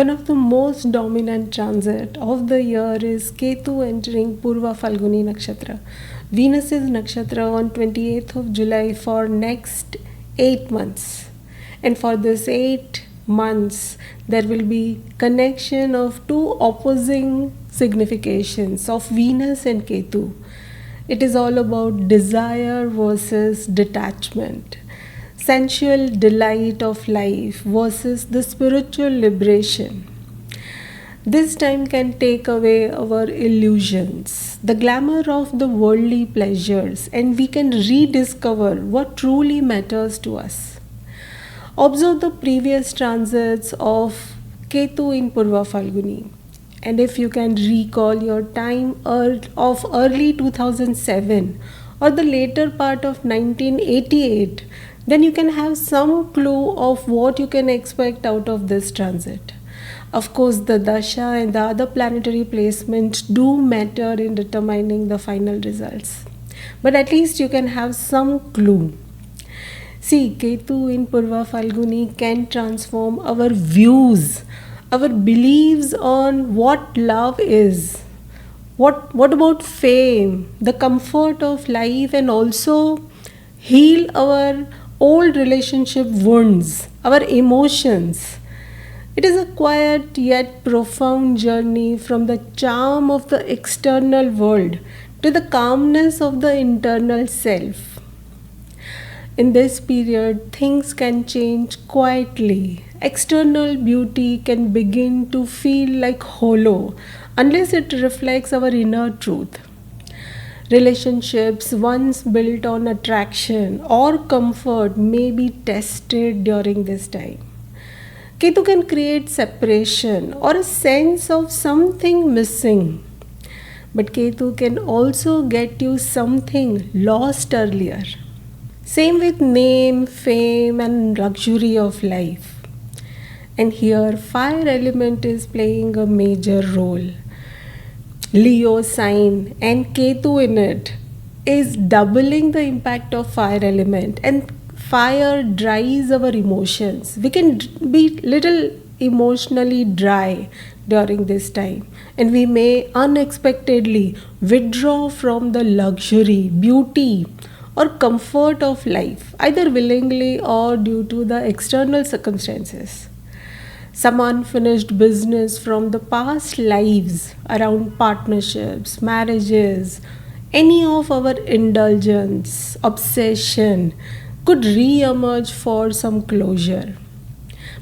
One of the most dominant transit of the year is Ketu entering Purva Phalguni Nakshatra, Venus's Nakshatra on 28th of July for next 8 months. And for this 8 months, there will be connection of two opposing significations of Venus and Ketu. It is all about desire versus detachment, sensual delight of life versus the spiritual liberation. This time can take away our illusions, the glamour of the worldly pleasures, and we can rediscover what truly matters to us. Observe the previous transits of Ketu in Purva Phalguni. And if you can recall your time of early 2007 or the later part of 1988, then you can have some clue of what you can expect out of this transit. Of course, the dasha and the other planetary placements do matter in determining the final results. But at least you can have some clue. See, Ketu in Purva Phalguni can transform our views, our beliefs on what love is. What about fame, the comfort of life, and also heal our old relationship wounds, our emotions. It is a quiet yet profound journey from the charm of the external world to the calmness of the internal self. In this period, things can change quietly. External beauty can begin to feel like hollow unless it reflects our inner truth. Relationships once built on attraction or comfort may be tested during this time. Ketu can create separation or a sense of something missing. But Ketu can also get you something lost earlier. Same with name, fame, and luxury of life. And here, fire element is playing a major role. Leo sign and Ketu in it is doubling the impact of fire element, and fire dries our emotions. We can be little emotionally dry during this time, and we may unexpectedly withdraw from the luxury, beauty, or comfort of life, either willingly or due to the external circumstances. Some unfinished business from the past lives around partnerships, marriages, any of our indulgence, obsession could re-emerge for some closure.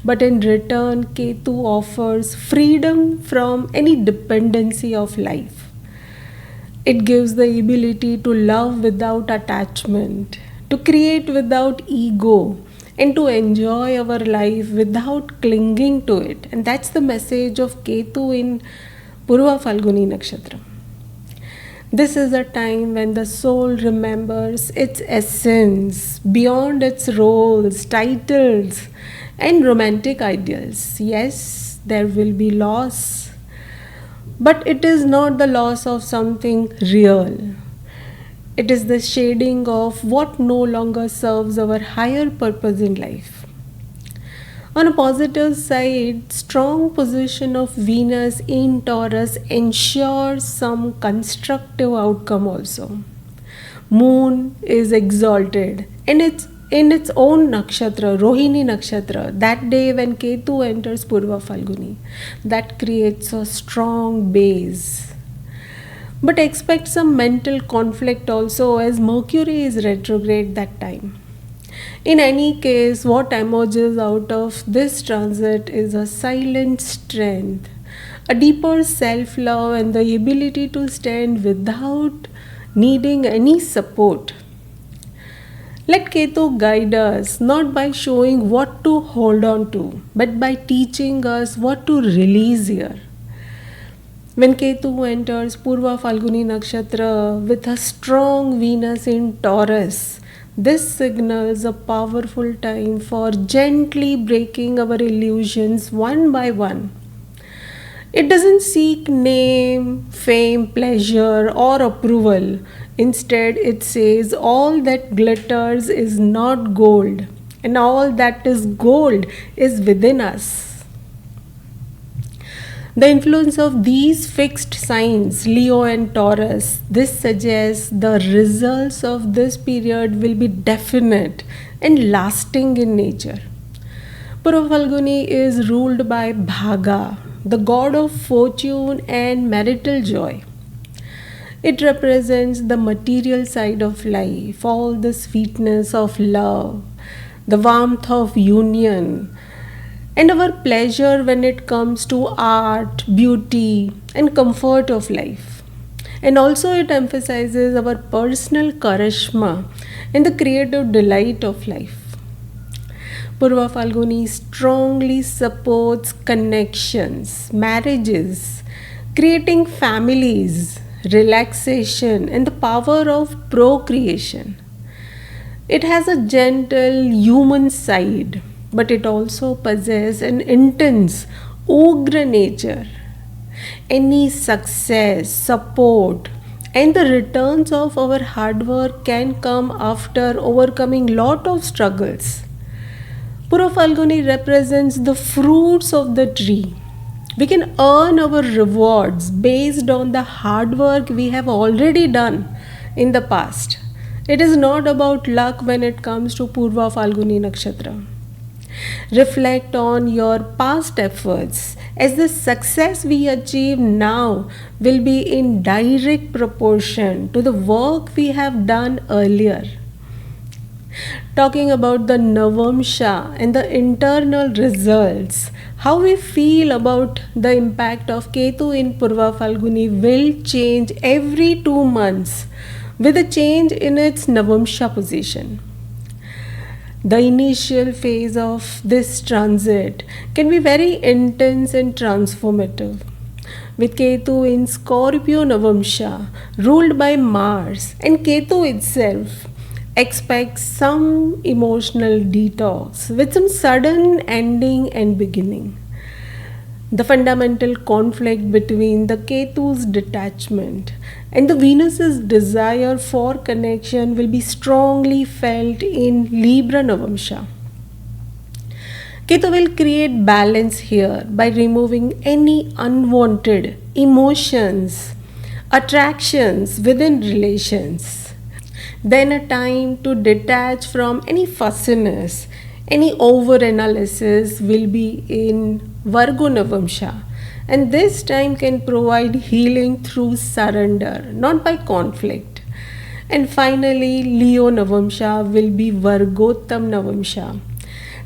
But in return, Ketu offers freedom from any dependency of life. It gives the ability to love without attachment, to create without ego, and to enjoy our life without clinging to it. And that's the message of Ketu in Purva Phalguni Nakshatra. This is a time when the soul remembers its essence beyond its roles, titles, and romantic ideals. Yes, there will be loss, but it is not the loss of something real. It is the shading of what no longer serves our higher purpose in life. On a positive side, strong position of Venus in Taurus ensures some constructive outcome also. Moon is exalted and it's in its own nakshatra, Rohini nakshatra, that day when Ketu enters Purva Phalguni. That creates a strong base. But expect some mental conflict also, as Mercury is retrograde that time. In any case, what emerges out of this transit is a silent strength, a deeper self-love, and the ability to stand without needing any support. Let Ketu guide us, not by showing what to hold on to, but by teaching us what to release here. When Ketu enters Purva Phalguni Nakshatra with a strong Venus in Taurus, this signals a powerful time for gently breaking our illusions one by one. It doesn't seek name, fame, pleasure, or approval. Instead, it says all that glitters is not gold, and all that is gold is within us. The influence of these fixed signs, Leo and Taurus, this suggests the results of this period will be definite and lasting in nature. Purva Phalguni is ruled by Bhaga, the god of fortune and marital joy. It represents the material side of life, all the sweetness of love, the warmth of union, and our pleasure when it comes to art, beauty, and comfort of life. And also, it emphasizes our personal charisma and the creative delight of life. Purva Phalguni strongly supports connections, marriages, creating families, relaxation, and the power of procreation. It has a gentle human side, but it also possesses an intense Ugra nature. Any success, support, and the returns of our hard work can come after overcoming lot of struggles. Purva Phalguni represents the fruits of the tree. We can earn our rewards based on the hard work we have already done in the past. It is not about luck when it comes to Purva Phalguni Nakshatra. Reflect on your past efforts, as the success we achieve now will be in direct proportion to the work we have done earlier. Talking about the Navamsa and the internal results, how we feel about the impact of Ketu in Purva Phalguni will change every 2 months with a change in its Navamsa position. The initial phase of this transit can be very intense and transformative. With Ketu in Scorpio Navamsa, ruled by Mars, and Ketu itself, expect some emotional detox with some sudden ending and beginning. The fundamental conflict between the Ketu's detachment and the Venus's desire for connection will be strongly felt in Libra Navamsa. Ketu will create balance here by removing any unwanted emotions, attractions within relations. Then a time to detach from any fussiness, any over-analysis will be in Virgo Navamsa, and this time can provide healing through surrender, not by conflict. And finally, Leo Navamsa will be Virgottam Navamsa.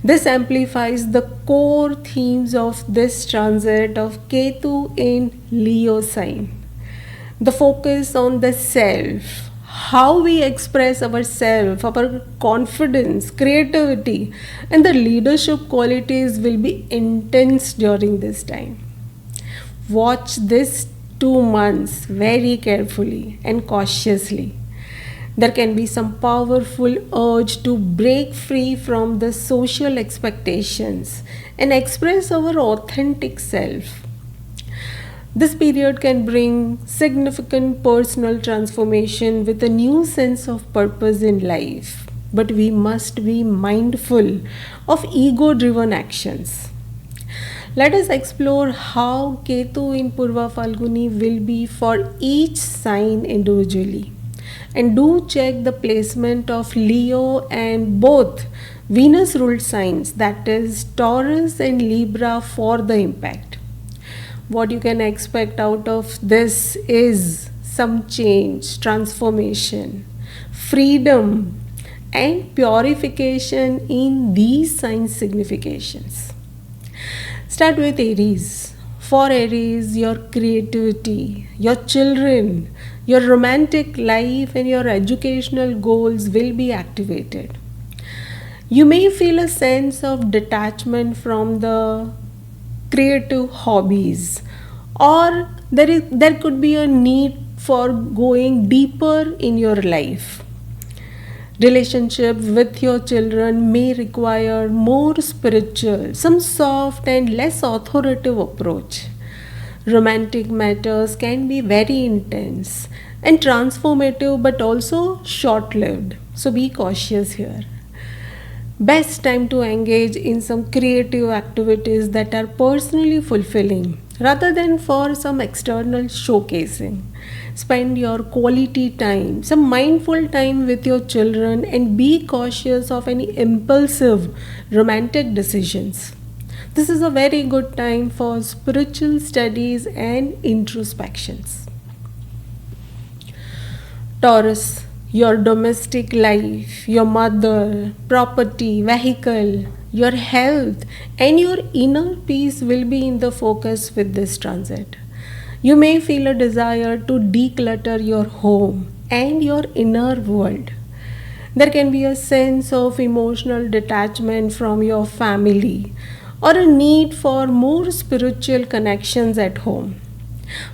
This amplifies the core themes of this transit of Ketu in Leo sign. The focus on the self, how we express ourselves, our confidence, creativity, and the leadership qualities will be intense during this time. Watch this 2 months very carefully and cautiously. There can be some powerful urge to break free from the social expectations and express our authentic self. This period can bring significant personal transformation with a new sense of purpose in life, but we must be mindful of ego-driven actions. Let us explore how Ketu in Purva Phalguni will be for each sign individually. And do check the placement of Leo and both Venus ruled signs, that is Taurus and Libra, for the impact. What you can expect out of this is some change, transformation, freedom, and purification in these signs' significations. Start with Aries. For Aries, your creativity, your children, your romantic life, and your educational goals will be activated. You may feel a sense of detachment from the creative hobbies, or there could be a need for going deeper in your life. Relationship with your children may require more spiritual, some soft and less authoritative approach. Romantic matters can be very intense and transformative, but also short-lived, so be cautious here. Best time to engage in some creative activities that are personally fulfilling rather than for some external showcasing. Spend your quality time, some mindful time with your children, and be cautious of any impulsive romantic decisions. This is a very good time for spiritual studies and introspections. Taurus, your domestic life, your mother, property, vehicle, your health, and your inner peace will be in the focus with this transit. You may feel a desire to declutter your home and your inner world. There can be a sense of emotional detachment from your family or a need for more spiritual connections at home.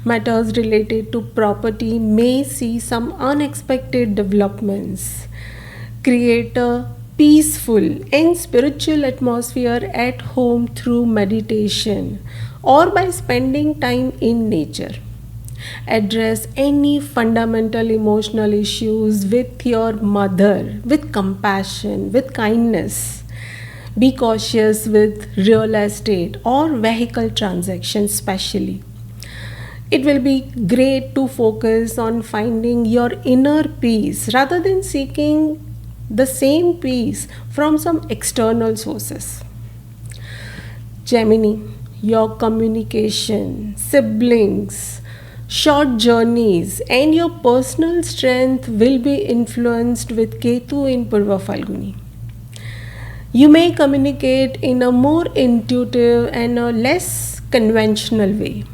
Matters related to property may see some unexpected developments. Create a peaceful and spiritual atmosphere at home through meditation or by spending time in nature. Address any fundamental emotional issues with your mother with compassion, with kindness. Be cautious with real estate or vehicle transactions, especially. It will be great to focus on finding your inner peace rather than seeking the same peace from some external sources. Gemini, your communication, siblings, short journeys, and your personal strength will be influenced with Ketu in Purva Phalguni. You may communicate in a more intuitive and a less conventional way.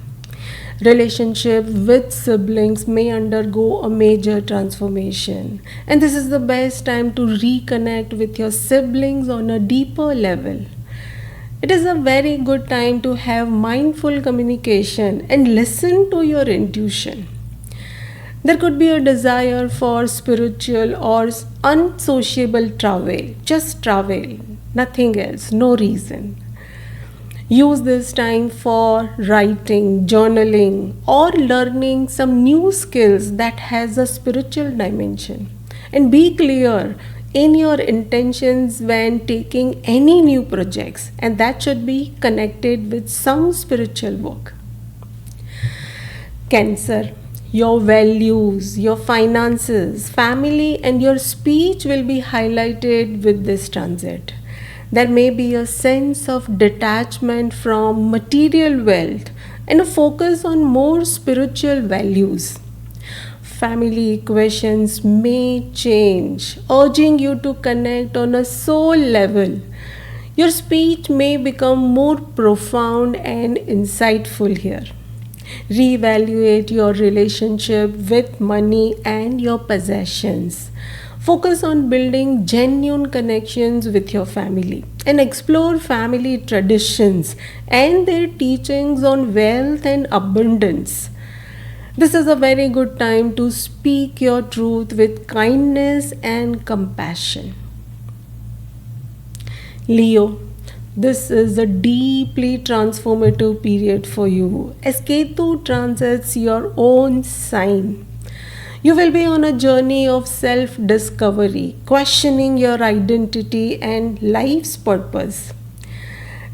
Relationship with siblings may undergo a major transformation, and this is the best time to reconnect with your siblings on a deeper level. It is a very good time to have mindful communication and listen to your intuition. There could be a desire for spiritual or unsociable travel, just travel, nothing else, no reason. Use this time for writing, journaling, or learning some new skills that has a spiritual dimension. And be clear in your intentions when taking any new projects, and that should be connected with some spiritual work. Cancer, your values, your finances, family, and your speech will be highlighted with this transit. There may be a sense of detachment from material wealth and a focus on more spiritual values. Family equations may change, urging you to connect on a soul level. Your speech may become more profound and insightful here. Reevaluate your relationship with money and your possessions. Focus on building genuine connections with your family and explore family traditions and their teachings on wealth and abundance. This is a very good time to speak your truth with kindness and compassion. Leo, this is a deeply transformative period for you as Ketu transits your own sign. You will be on a journey of self-discovery, questioning your identity and life's purpose.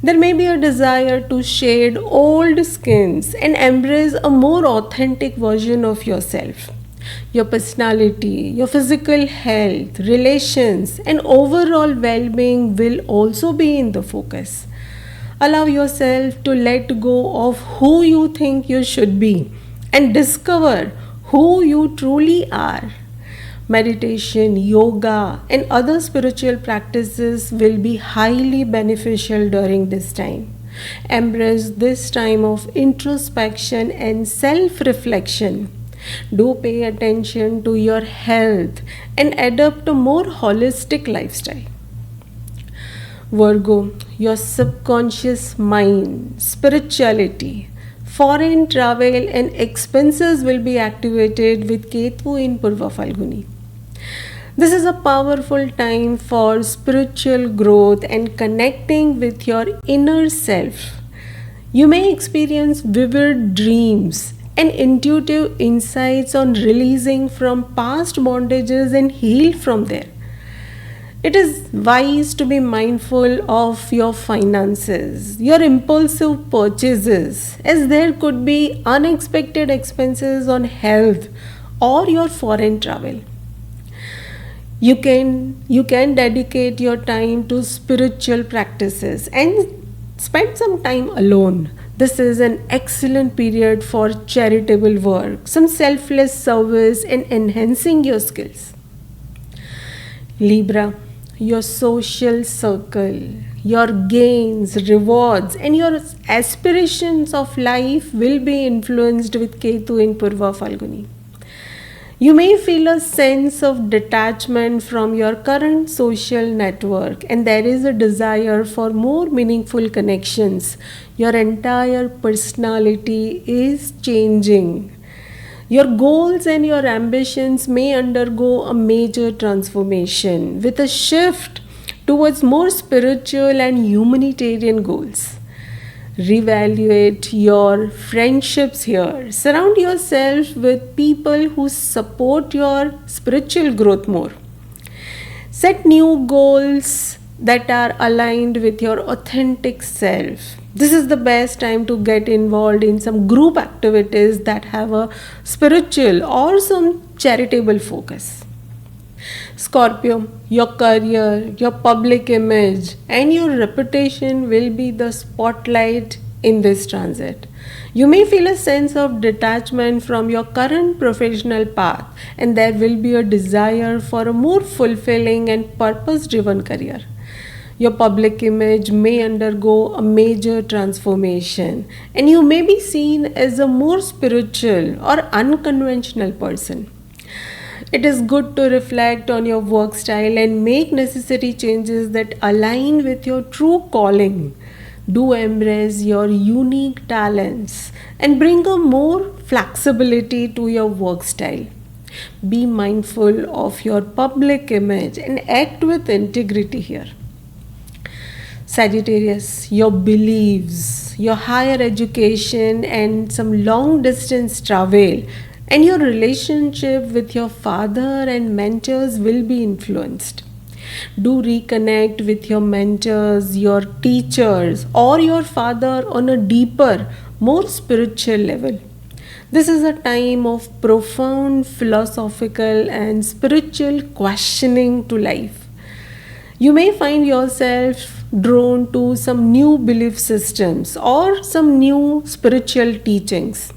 There may be a desire to shed old skins and embrace a more authentic version of yourself. Your personality, your physical health, relations, and overall well-being will also be in the focus. Allow yourself to let go of who you think you should be and discover who you truly are. Meditation, yoga, and other spiritual practices will be highly beneficial during this time. Embrace this time of introspection and self-reflection. Do pay attention to your health and adopt a more holistic lifestyle. Virgo, your subconscious mind, spirituality, foreign travel and expenses will be activated with Ketu in Purva Phalguni. This is a powerful time for spiritual growth and connecting with your inner self. You may experience vivid dreams and intuitive insights on releasing from past bondages and heal from there. It is wise to be mindful of your finances, your impulsive purchases, as there could be unexpected expenses on health or your foreign travel. You can dedicate your time to spiritual practices and spend some time alone. This is an excellent period for charitable work, some selfless service, and enhancing your skills. Libra, your social circle, your gains, rewards, and your aspirations of life will be influenced with Ketu in Purva Phalguni. You may feel a sense of detachment from your current social network, and there is a desire for more meaningful connections. Your entire personality is changing. Your goals and your ambitions may undergo a major transformation with a shift towards more spiritual and humanitarian goals. Reevaluate your friendships here. Surround yourself with people who support your spiritual growth more. Set new goals that are aligned with your authentic self. This is the best time to get involved in some group activities that have a spiritual or some charitable focus. Scorpio, your career, your public image, and your reputation will be the spotlight in this transit. You may feel a sense of detachment from your current professional path, and there will be a desire for a more fulfilling and purpose driven career. Your public image may undergo a major transformation, and you may be seen as a more spiritual or unconventional person. It is good to reflect on your work style and make necessary changes that align with your true calling. Do embrace your unique talents and bring a more flexibility to your work style. Be mindful of your public image and act with integrity here. Sagittarius, your beliefs, your higher education, and some long distance travel, and your relationship with your father and mentors will be influenced. Do reconnect with your mentors, your teachers, or your father on a deeper, more spiritual level. This is a time of profound philosophical and spiritual questioning to life. You may find yourself drawn to some new belief systems or some new spiritual teachings.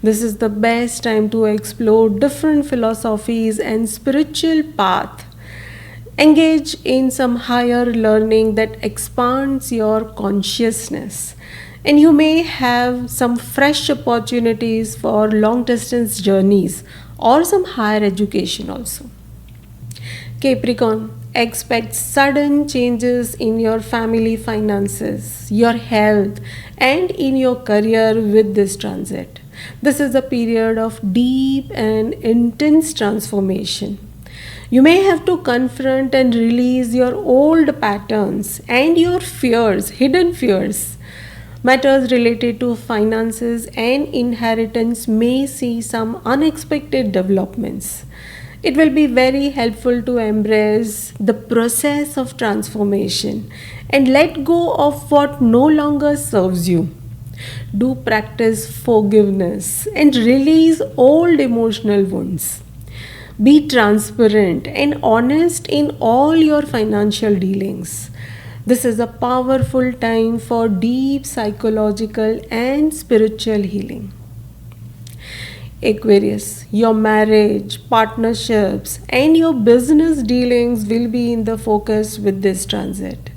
This is the best time to explore different philosophies and spiritual path. Engage in some higher learning that expands your consciousness. And you may have some fresh opportunities for long distance journeys or some higher education also. Capricorn, expect sudden changes in your family finances, your health, and in your career with this transit. This is a period of deep and intense transformation. You may have to confront and release your old patterns and your fears, hidden fears. Matters related to finances and inheritance may see some unexpected developments. It will be very helpful to embrace the process of transformation and let go of what no longer serves you. Do practice forgiveness and release old emotional wounds. Be transparent and honest in all your financial dealings. This is a powerful time for deep psychological and spiritual healing. Aquarius, your marriage, partnerships, and your business dealings will be in the focus with this transit.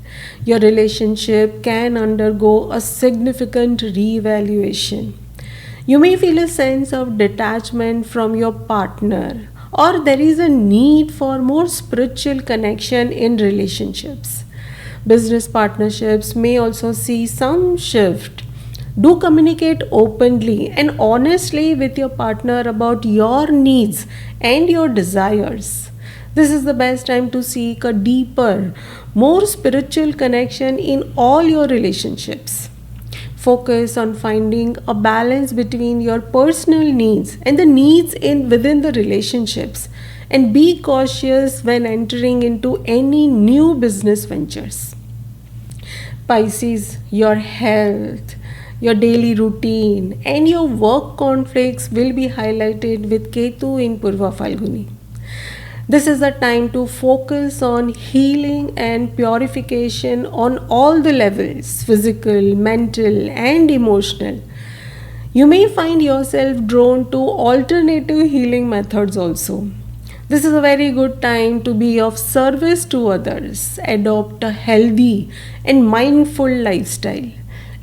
Your relationship can undergo a significant reevaluation. You may feel a sense of detachment from your partner, or there is a need for more spiritual connection in relationships. Business partnerships may also see some shift. Do communicate openly and honestly with your partner about your needs and your desires. This is the best time to seek a deeper, more spiritual connection in all your relationships. Focus on finding a balance between your personal needs and the needs in within the relationships, and be cautious when entering into any new business ventures. Pisces, your health, your daily routine, and your work conflicts will be highlighted with Ketu in Purva Phalguni. This is the time to focus on healing and purification on all the levels, physical, mental, and emotional. You may find yourself drawn to alternative healing methods also. This is a very good time to be of service to others, adopt a healthy and mindful lifestyle.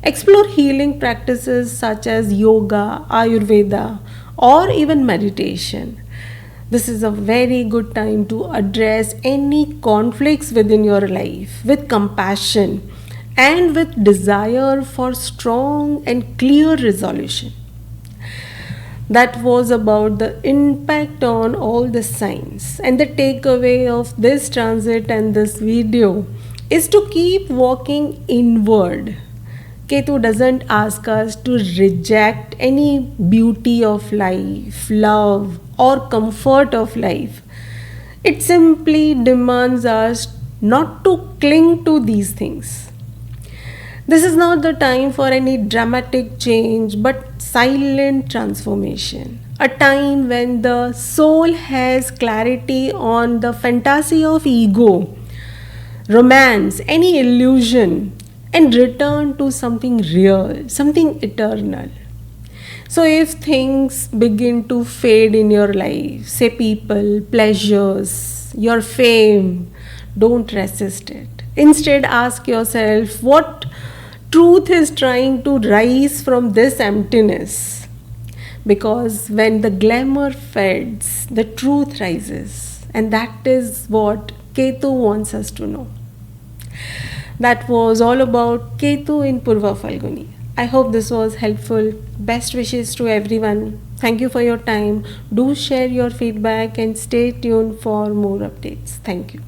Explore healing practices such as yoga, Ayurveda, or even meditation. This is a very good time to address any conflicts within your life with compassion and with desire for strong and clear resolution. That was about the impact on all the signs, and the takeaway of this transit and this video is to keep walking inward. Ketu doesn't ask us to reject any beauty of life, love, or comfort of life. It simply demands us not to cling to these things. This is not the time for any dramatic change but silent transformation. A time when the soul has clarity on the fantasy of ego, romance, any illusion, and return to something real, something eternal. So, if things begin to fade in your life, say people, pleasures, your fame, don't resist it. Instead, ask yourself what truth is trying to rise from this emptiness. Because when the glamour fades, the truth rises, and that is what Ketu wants us to know. That was all about Ketu in Purva Phalguni. I hope this was helpful. Best wishes to everyone. Thank you for your time. Do share your feedback and stay tuned for more updates. Thank you.